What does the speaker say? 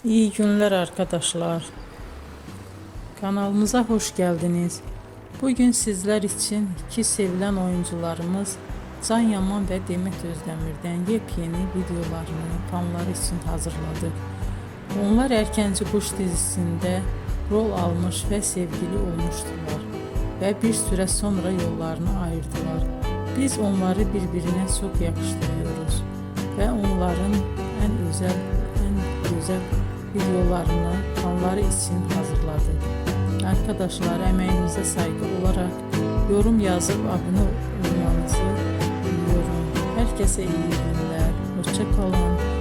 İyi günler arkadaşlar. Kanalımıza hoş geldiniz. Bugün sizler için iki sevilen oyuncularımız Can Yaman ve Demet Özdemir'den yepyeni videolarını fanları için hazırladık. Onlar Erkenci Kuş dizisinde rol almış ve sevgili olmuştular ve bir süre sonra yollarını ayırdılar. Biz onları birbirine çok yakıştırıyoruz ve onların en güzel videolarını fanları için hazırladık. Arkadaşlar, emeğinize saygı olarak yorum yazıp abone olmanızı diliyorum. Herkese iyi günler. Hoşça kalın.